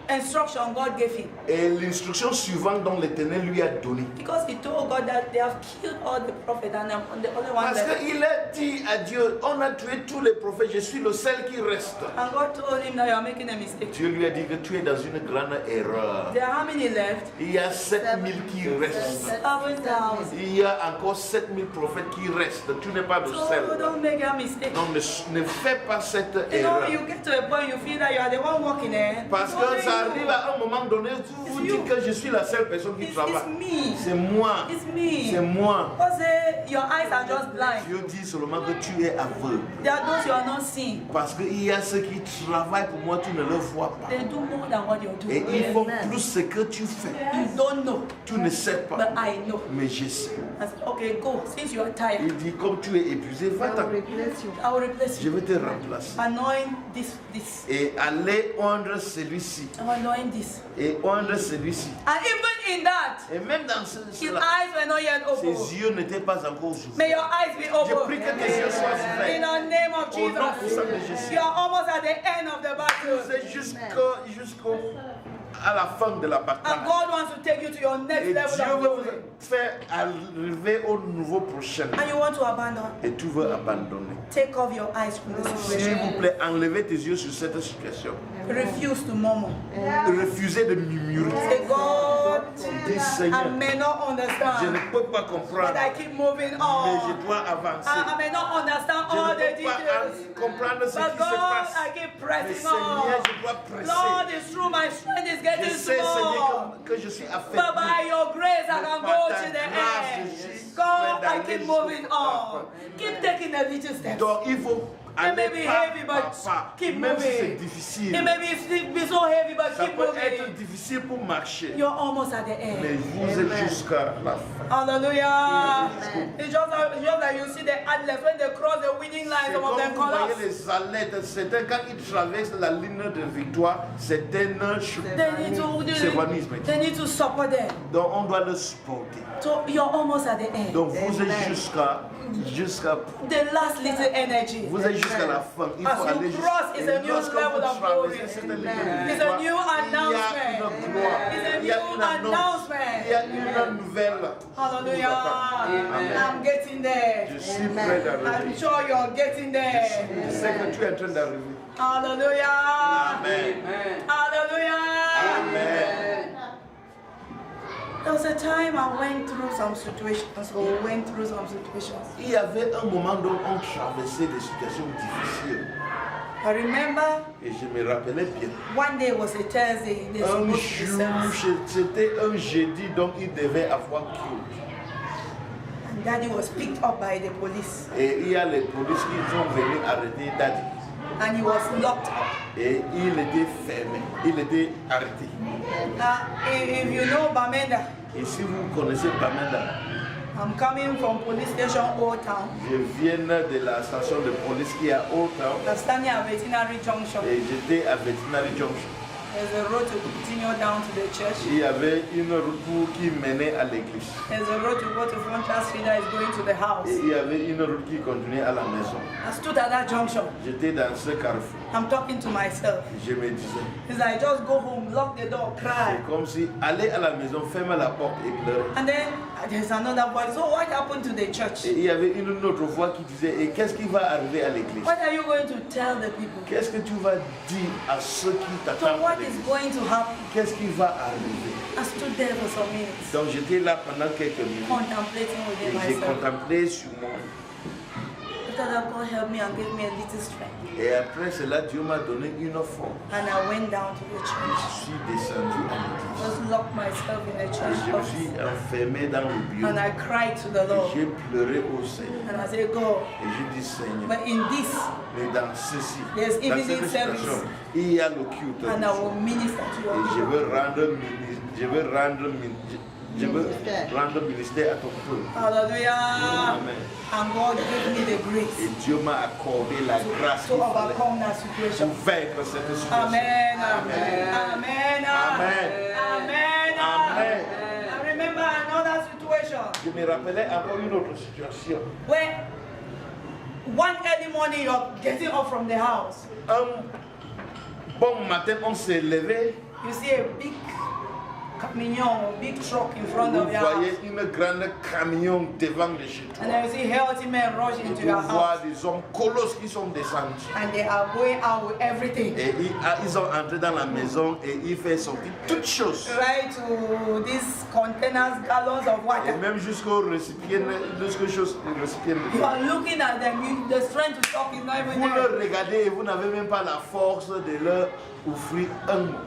instruction God gave him, Et l'instruction suivante dont l'Éternel lui a donné. because he told God that they have killed all the prophets and I'm the only one Parce left. qu'il a dit à Dieu, on a tué tous les prophètes, je suis le seul qui reste. And God told him that you are making a mistake. Dieu lui a dit que tu es dans une grande erreur. There are how many left? Il y a 7000 qui restent. 7,000. Il y a encore 7000 prophètes qui restent. Tu n'es pas le So seul. don't make a mistake. Donc ne fais pas cette You know, erreur. you get to a point you feel that you are the one walking there. Parce que ça arrive à un moment donné, vous dites que je suis la seule personne qui It's travaille. me. C'est moi. It's me. C'est moi. God say your eyes are just blind. Dieu dit seulement que tu es aveugle. There are those you are not seeing. Parce qu'il y a ceux qui travaillent pour moi, tu ne le vois pas. They do more than what you're Et doing. ils font plus ce que tu fais. You don't know, Tu ne sais but pas. I know. Mais je sais. I said, okay, go. Since you are tired, Il dit, comme tu es épuisé, va-t'en. I will replace Je you. vais te remplacer. Anoint this. Et allez oindre celui-ci. I'm anoint this. Et oindre celui-ci. And even in that, Et même dans his cela, eyes were not yet open. ses yeux n'étaient pas encore ouverts. May your eyes be Je prie open. que tes yeux soient In ouverts. the name of Au nom puissant de Jesus. Jésus. You are almost at the end of the battle. C'est jusqu'à la fin de la And bataille. God wants to take you to your next Et level Dieu of veut glory. vous faire arriver au nouveau prochain. And you want to abandon. Et tu veux abandonner. Take off your eyes from the S'il situation. vous plaît, enlevez tes yeux sur cette situation. Refuse to murmur. Refusez de murmurer. Say, God, Dis Seigneur, I may not je ne understand, peux pas but comprendre, I keep moving mais on. je dois avancer. I may not understand Je all ne the peux pas details, comprendre ce but qui se God, passe. I keep Mais pressing Seigneur, on. je dois presser. Lord, it's true, my strength is Je getting sais, small. Seigneur, que je suis But affaibli. by your grace, I can go to the end. God, I keep moving on. Keep taking the little steps. Donc il faut It may aller be pas heavy, par but pas, keep même si c'est moving. difficile. It may be so heavy, but Ça keep peut être moving. difficile pour marcher, You're almost at the mais end. vous êtes jusqu'à la fin. Hallelujah. It's just like you see the athletes when they cross the winning line, C'est some comme of them vous voyez collapse. les athlètes, certains quand ils traversent la ligne de victoire, certains chutent. They need to support them. Donc on doit le supporter. So you're almost at the end. Donc vous êtes jusqu'à The last little energy. vous êtes jusqu'à la fin. Il As faut you aller cross, it's a et new lorsque level vous of glory. traversez cette ligne de It's a victoire, new announcement. il y a une gloire, It's a il y a new une annonce, announcement. il y a une nouvelle. Hallelujah. Amen. I'm getting there. Je suis prêt I'm d'arriver. sure you're getting there. Je sais que tu es en train d'arriver. Hallelujah. Amen. Hallelujah. Amen. There was a time I went through some situations. Il y avait un moment où on traversait des situations difficiles. I remember Et je me rappelais bien. one day was a Thursday. They Un supposed to be service. jour, c'était un jeudi, donc il devait avoir culte. And Daddy was picked up by the police. Et il y a les policiers qui sont venus arrêter Daddy. And he was locked up. Et il était fermé, il était arrêté. If you know Bamenda, Et si vous connaissez Bamenda, I'm coming from police station Old Town. je viens de la station de police qui est à Old Town I'm standing at Veterinary Junction. et j'étais à Veterinary Junction. There's a road to continue down to the church. Il y avait une route qui menait à l'église. There's a road to go to Frontier Street that is going to the house. Et il y avait une route qui continuait à la maison. I stood at that junction. J'étais dans ce carrefour. I'm talking to myself. Je me disais, It's like, just go home, lock the door, cry. c'est comme si aller à la maison, fermer la porte et pleurer. And then there's another voice. So what happened to the church? Et il y avait une autre voix qui disait, et qu'est-ce qui va arriver à l'église? What are you going to tell the people? Qu'est-ce que tu vas dire à ceux qui So t'attendent à what is l'église? going to happen? Qu'est-ce qui va arriver? I stood there for some minutes, Donc j'étais là pendant quelques minutes contemplating et within j'ai myself. contemplé sur moi. After that, God helped me and gave me a little strength. Et après cela, Dieu m'a donné une force. And I went down to the Je church. suis descendu à l'église. Just locked myself in the Et church je me suis office. enfermé dans le bureau. And I cried to the Et Lord. j'ai pleuré au Seigneur. And I said, God, Et j'ai dit, Seigneur, but in this, mais dans ceci, There's dans evening cette situation, service. il y a le culte. and I will minister to your Et je people. veux rendre ministère à ton peuple. Hallelujah. Amen. And God gave me the Et grace Dieu m'a accordé la grâce to qu'il fallait overcome that pour situation. vaincre cette situation. Amen. Amen. Amen. Amen. Amen. Amen. I remember another situation Je me rappelais encore une autre situation. where one early morning you're getting up from the house. Un bon matin, on s'est levé. You see a big camion, a big truck in front Vous of your house. voyez une grande camion devant de chez And toi. then you see healthy men rush into Vous your house. voyez des hommes colosses qui sont descendus. And they are going out with everything. Et ils sont entrés dans la maison et ils font sortir toutes choses. Right to these containers, gallons of Et water. même jusqu'au récipient, jusqu'aux choses, récipient de You l'eau. are looking at them, the strength to talk is not even Vous there. le regardez et vous n'avez même pas la force de leur offrir un mot.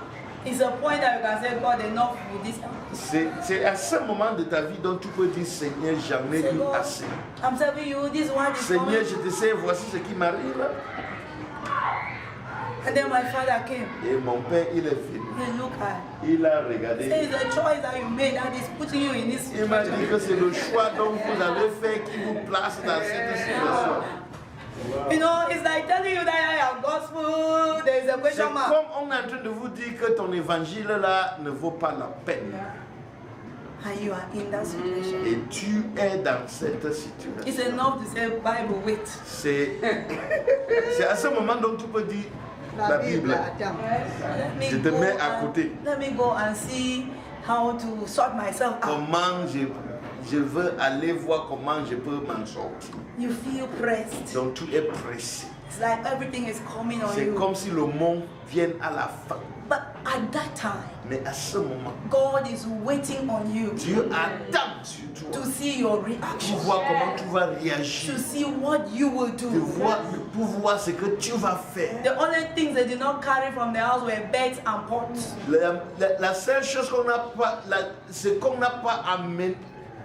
It's a point that you can say, God, enough with this. C'est à ce moment de ta vie dont tu peux dire, Seigneur, j'en ai Say, eu God, assez. I'm serving you, this one is Seigneur, coming. je te sais, voici ce qui m'arrive. And then my father came. Et mon père, il est venu. He looked at Il a regardé. Say, it's a choice that you made that is putting you in this Il m'a dit situation. que c'est le choix dont vous avez fait qui vous place dans cette situation. You know, it's like telling you that I am gospel, there is a C'est question mark. comme on est en train de vous dire que ton évangile là ne vaut pas la peine. And you are in that situation. Et tu es dans cette situation. It's enough to say, Bible, wait. C'est à ce moment dont tu peux dire la Bible. Let me Je te go mets à and- côté. Let me go and see how to sort myself out. Comment je veux aller voir comment je peux m'en sortir. You feel pressed. Donc tu es pressé. It's like everything is coming on C'est you. comme si le monde vienne à la fin. But at that time, Mais à ce moment, God is waiting on you Dieu attend sur toi to see your pour reaction, voir comment tu vas réagir, to see what you will de do. voir, pour voir ce que tu vas faire. The only things they did not carry from the house were beds and pots. La seule chose qu'on n'a pas, ce qu'on n'a pas amené,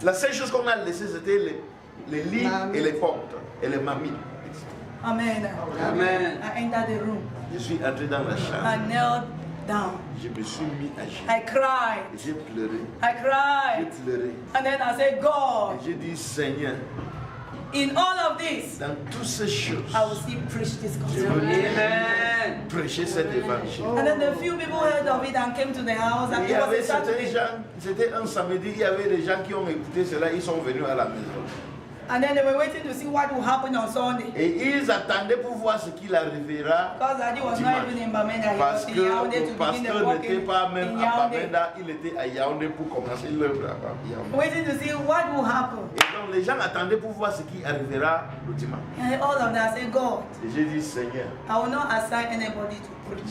la seule chose qu'on a laissé, c'était les lits et les portes et les mamies. Amen. Amen. I entered the room. Je suis entré dans la chambre, I knelt down. je me suis mis à genoux, I cried. j'ai pleuré, I cried. j'ai pleuré. And then I said, God, Et j'ai dit, Seigneur, in all of this, dans toutes ces choses, I will still preach this je gospel. veux Amen. prêcher cet évangile. And then the few people heard of it and came to the house, and Il y it was avait a certains Saturday. gens, c'était un samedi, il y avait des gens qui ont écouté cela, ils sont venus à la maison. And then they were waiting to see what will happen on Sunday. Et ils attendaient pour voir ce qu'il arrivera. Because Daddy was not even in Bamenda, he Parce was in que Yaoundé le to begin the pasteur work n'était in pas même à Yaoundé. Bamenda, il était à Yaoundé pour commencer l'œuvre à Yaoundé. Waiting to see what will happen. Et donc les gens attendaient pour voir ce qui arrivera le dimanche. And all of that, I said, God, Et j'ai dit, Seigneur, I will not assign anybody to preach.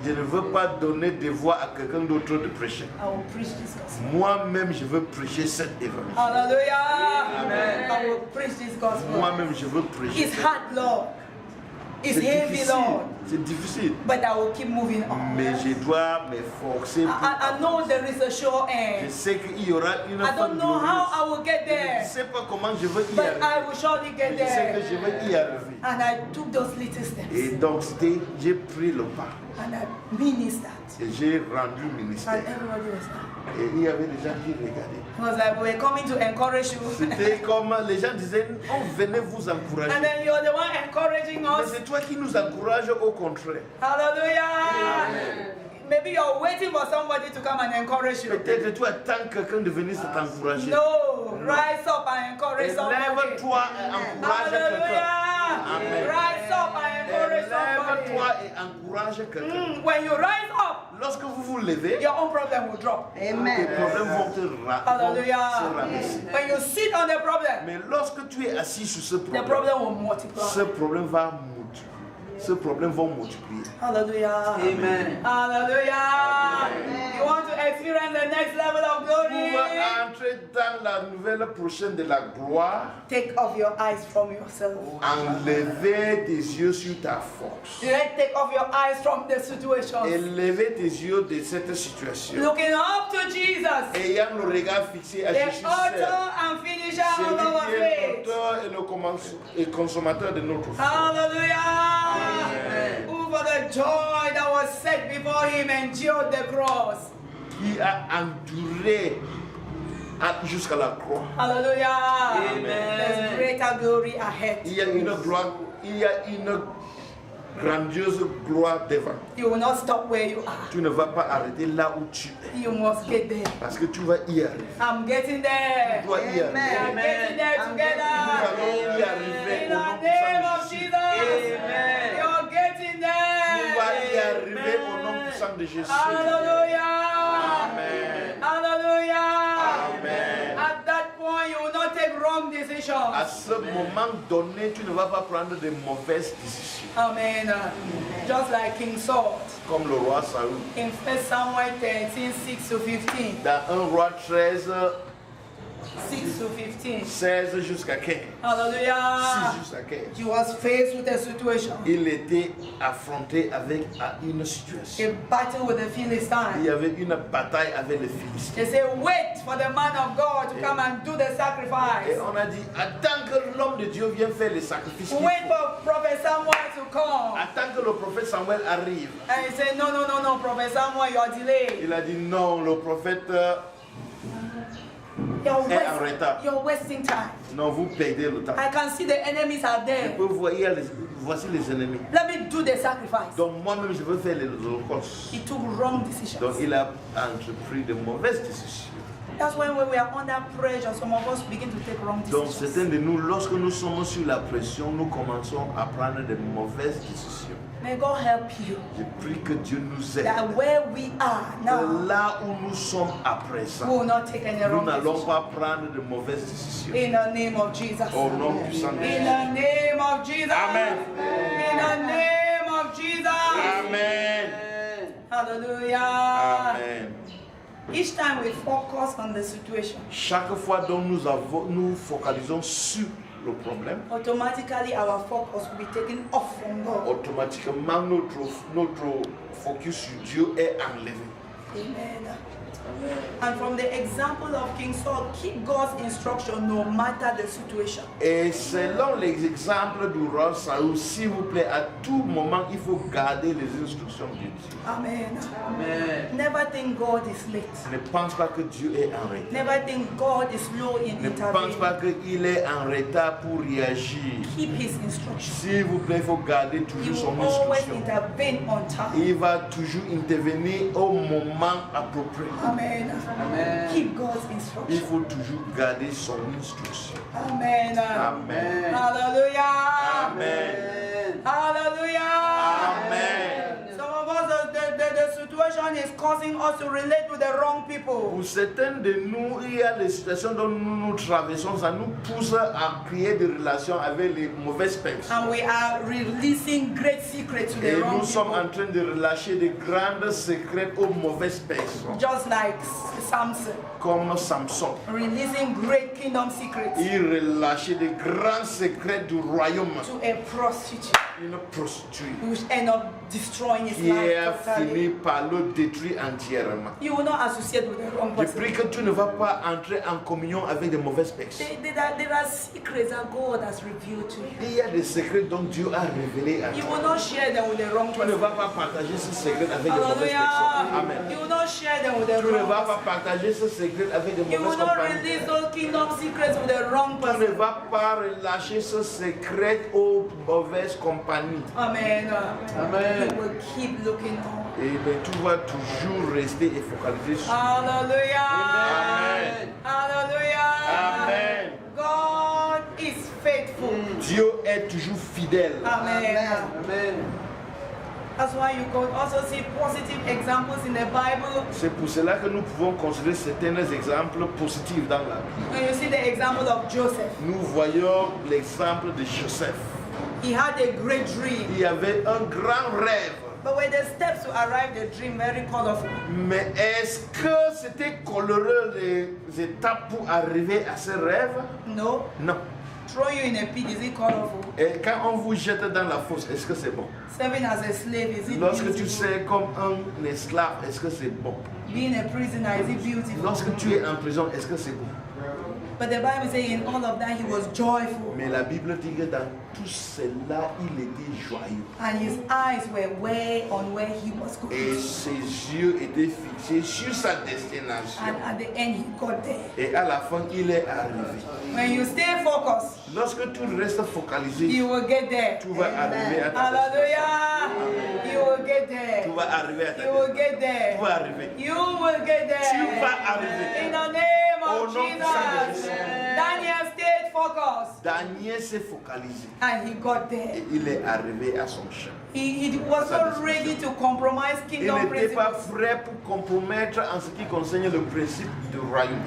je ne veux pas donner des voix à quelqu'un d'autre de prêcher. I will preach this gospel. Moi-même, je veux prêcher cet évangile. Hallelujah. Amen. I will preach this gospel. Moi-même, je veux prêcher. It's hard, Lord. It's C'est heavy, difficile. Lord. C'est difficile. But I will keep moving on. Mais je dois m'efforcer pour I know there is a sure Je end. sais qu'il y aura une I fin don't know how I glorieuse. will get Je ne there, sais pas comment je vais y but arriver. I will surely get Je sais que there. je vais y arriver. And I took those little steps. Et donc, j'ai pris le pas. And I ministered. Et j'ai rendu And ministère. everybody was like, Et il y avait des gens qui regardaient. it was like, we're coming to encourage you. C'était comme les gens disaient, on venait vous encourager. And then you're the one encouraging Mais us. c'est toi qui nous encourage au contraire. Hallelujah. Maybe you're waiting for somebody to come and encourage you. Peut-être que tu attends quelqu'un de venir t'encourager. No, rise up and encourage somebody. Lève-toi et encourage quelqu'un. Hallelujah. Amen. Rise up and encourage Lève-toi somebody. et encourage quelqu'un. When you rise up, Lorsque vous vous levez, your own problem will drop. tes problèmes vont se Hallelujah. rabaisser. When you sit on the problem, Mais lorsque tu es assis sur ce the problème, problem will multiply. ce problème va multiplier. Hallelujah. Amen. Hallelujah. You want to experience the next level of Pour glory? entrer dans la nouvelle prochaine de la gloire, Take off your eyes from yourself. enlever tes yeux sur ta force. Take off your eyes from the situation. Élever tes yeux de cette situation. Looking up to Jesus, Ayant le regard fixé à the Jésus author seul. and finisher Celui of our qui est faith. l'auteur et le consommateur de notre foi. Hallelujah. Who for the joy that was set before him endured the cross. Qui a enduré jusqu'à la croix. Hallelujah. Amen. There's greater glory ahead. Il y a une gloire, il y a une grandiose gloire devant. You will not stop where you are. Tu ne vas pas arrêter là où tu es. You must get there. Parce que tu vas y arriver. I'm getting there. Tu dois y We are arriver. getting there Nous together. allons y arriver In au the nom name puissant of de Jésus. Jesus. Amen. You're getting Tu vas y there. arriver au nom puissant de Jésus. Hallelujah. Amen. Hallelujah. Amen. At that point, you will not take wrong decisions. À ce moment donné, tu ne vas pas prendre de mauvaises décisions. Amen. Just like King Saul Comme le roi Saül. in 1 Samuel 13, 6 to 15. Dans 1 roi 13, 6 to 15. 16 jusqu'à 15. 6 Hallelujah. jusqu'à 15. He was faced with a situation. Il était affronté avec une situation. A battle with the Il Philistines. y avait une bataille avec les Philistins. They say, wait for the man of God to come and do the Et sacrifice. on a dit, attends que l'homme de Dieu vienne faire les sacrifices. qu'il Wait faut. for Prophet Samuel to come. Attends que le prophète Samuel arrive. And he said, no, Prophet Samuel, you are delayed. Il a dit non, le prophète, You're wasting time. non, vous perdez le temps. I can see the enemies are there. Vous voyez, voici les ennemis. Let me do the sacrifice. Donc moi-même, je veux faire les holocaustes. He took wrong Donc decisions. il a entrepris de mauvaises décisions. That's when we are under pressure, some of us begin to take wrong Donc decisions. certains de nous, lorsque nous sommes sur la pression, nous commençons à prendre de mauvaises décisions. May God help you. Je prie que Dieu nous aide. That where we are now, Là où nous sommes à présent, we will not take any nous wrong n'allons decisions. pas prendre de mauvaises décisions. In the name of Jesus. Au nom puissant de In Jésus. the name of Jesus. Amen. In the name of Jesus. Amen. Hallelujah. Amen. Each time we focus on the situation, Chaque fois dont nous focalisons sur le problème, automatically our focus will be taken off from God. automatiquement notre focus sur Dieu est enlevé. Amen. And from the example of King Saul, keep God's instruction no matter the situation. Et selon les exemples du roi Saül, s'il vous plaît, à tout moment, il faut garder les instructions de Dieu. Amen. Amen. Never think God is late. Ne pense pas que Dieu est en retard. Never think God is slow in Ne pense pas intervening. qu'il est en retard pour réagir. Keep his instruction. S'il vous plaît, il faut garder He toujours son will always instruction. intervene on time. Il va toujours intervenir au moment approprié. Amen. Amen. Keep God's Il instruction. faut toujours garder son instruction. Amen. Amen. Hallelujah. Amen. Hallelujah. Amen. Some of us, the situation is causing us to relate with the wrong people. Pour certains de nous, il y a des situations dont nous traversons, ça nous pousse à créer des relations avec les mauvaises personnes. And we are releasing great secrets to Et the wrong nous sommes en people. train de relâcher des grands secrets aux mauvaises personnes, Just like Samson, comme Samson. releasing great kingdom secrets Il relâchait des grands secrets du royaume. to a prostitute, Une prostituée which end up destroying his qui a life fini totally. par le détruire entièrement. You will not associate with the wrong Je person. prie que tu ne vas pas entrer en communion avec de mauvaises personnes. There are secrets that God has revealed to you. Il y a des secrets dont Dieu a révélé à You toi. will not share them with the wrong Tu ne person. vas pas partager ce secret avec de mauvaises personnes. Hallelujah. Amen. You will not share them with the Tu ne wrong vas person. pas partager ce secret avec de You will mauvaises not compagnies. release those kingdom secrets with the wrong Tu ne person. vas pas relâcher ce secret aux mauvaises compagnies. Amen. Amen. You will keep looking on. Et bien, tu vas toujours rester et focaliser sur. Hallelujah. Amen. Hallelujah. Amen. God is faithful. Dieu est toujours fidèle. Amen. Amen. That's why you can also see positive examples in the Bible. C'est pour cela que nous pouvons considérer certains exemples positifs dans la Bible. When you see the example of Joseph, Nous voyons l'exemple de Joseph. he had a great dream. Il y avait un grand rêve. But when the steps to arrive the dream very colorful. Mais est-ce que c'était coloreux les étapes pour arriver à ce rêve? No. Non. Throw you in a pit, is it colorful? Et quand on vous jette dans la fosse, est-ce que c'est bon? Serving as a slave, is it Lorsque tu beautiful? sers comme un esclave, est-ce que c'est bon? Being a prisoner, is it beautiful? Lorsque tu es en prison, est-ce que c'est bon? But the Bible says in all of that he was joyful. Mais la Bible dit que dans tout cela, il était joyeux. And his eyes were way on where he was Et going. ses yeux étaient fixés sur sa destination. And at the end he got there. Et à la fin, il est arrivé. When you stay focused, Lorsque tu restes focalisé, you will get there. tu vas arriver à ta destination. Hallelujah. You will get there. Tu vas arriver à ta You will destination. get there. Tu vas arriver. You will get there. Tu vas arriver. In the name Au of nom puissant de Jesus. Jésus. Daniel stayed focused. Daniel s'est focalisé. And he got there. Et il est arrivé à son chemin. He was not ready to compromise Il kingdom n'était pas principles. prêt pour compromettre en ce qui concerne le principe du royaume.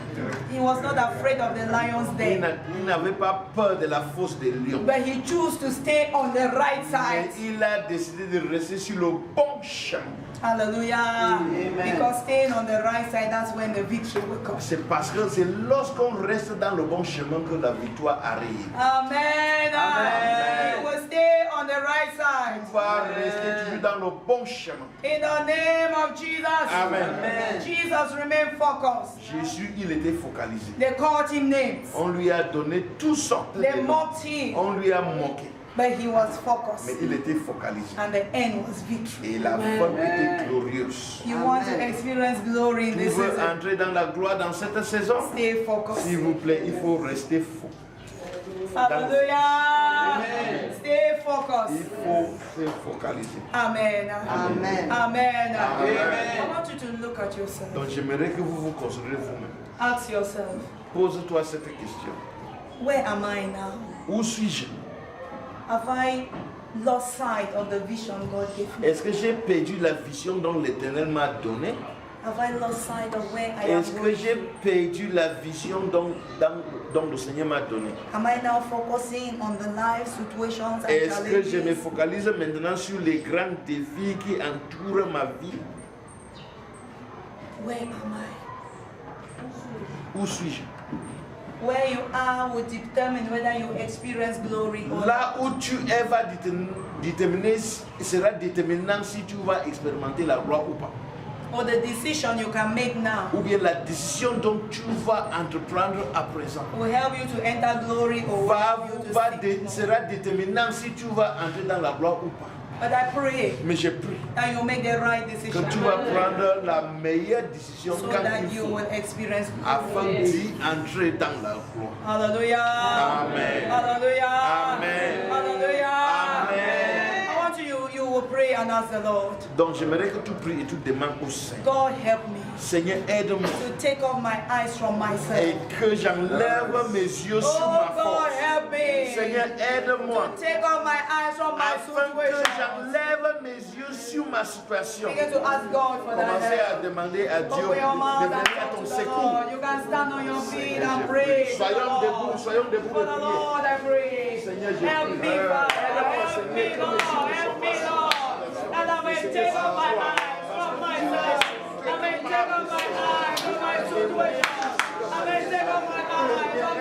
He was not afraid of the lion's Il den. n'avait pas peur de la fosse des lions. But he chose to stay on the right Mais side. il a décidé de rester sur le bon chemin. Hallelujah. Because staying on the right side, that's when the victory will come. C'est parce que c'est lorsqu'on reste dans le bon chemin que la victoire arrive. Amen. Amen. You will stay on the right Tu side. vas rester toujours dans le bon chemin. In the name of Jesus. Amen. Jesus remained focused. Jésus, il était focalisé. They called him names. On lui a donné toutes sortes de They noms. mocked him. On lui a moqué. But he was Mais focused. il était focalisé. And the end was victory. Et la fin était glorieuse. You want to experience glory in Tu this veux season? entrer dans la gloire dans cette saison? Stay focused. S'il vous plaît, il faut rester faux. Hallelujah. Stay Il focused. faut se focaliser. Amen. Amen. Amen. Amen. I want you to look at yourself. Donc j'aimerais que vous vous considérez vous-même. Ask yourself, Pose-toi cette question. where am I now? Où suis-je? Have I lost sight of the vision God gave me? Est-ce que j'ai perdu la vision dont l'Éternel m'a donnée? Have I lost sight of where I am Est-ce que going j'ai to? perdu la vision dont le Seigneur m'a donnée? Am I now focusing on the life situations and Est-ce que je me challenges? focalise maintenant sur les grands défis qui entourent ma vie? Where am I? Où suis-je? Where you are will determine whether you experience glory or not. Là où tu es va déterminer, sera déterminant si tu vas expérimenter la gloire ou pas. Or the decision you can make now Ou bien la décision dont tu vas entreprendre à présent will help you to enter glory or will help you to seek more. sera déterminant si tu vas entrer dans la gloire ou pas. But I pray Mais je prie that you make the right que decision tu vas prendre la meilleure décision so quand that il you faut will experience afin glory. d'y entrer dans la gloire. Hallelujah. Amen. Hallelujah. Amen. Hallelujah. Amen. I want you will pray and ask the Lord, Donc j'aimerais que tu pries et tu demandes au Seigneur. God help me Seigneur, aide-moi to take off my eyes from myself. et que j'enlève mes yeux sur Oh ma God, force. help me Seigneur, aide-moi to take off my eyes from my afin que situation. j'enlève mes yeux sur ma situation. Begin to ask God for that Commencez help. à demander à Dieu Open your mouth de and venir à talk ton to the secours. Lord. You can stand on your feet and Je pray. prie. Soyons debout For the et prier. Lord, I pray. Seigneur, je Help prie. me, Father. Aide-moi, Help me, Seigneur, que Lord. mes yeux Help me, Lord. That I may take off my eyes from myself. I may take off my eyes from my situation. I may take off my eyes from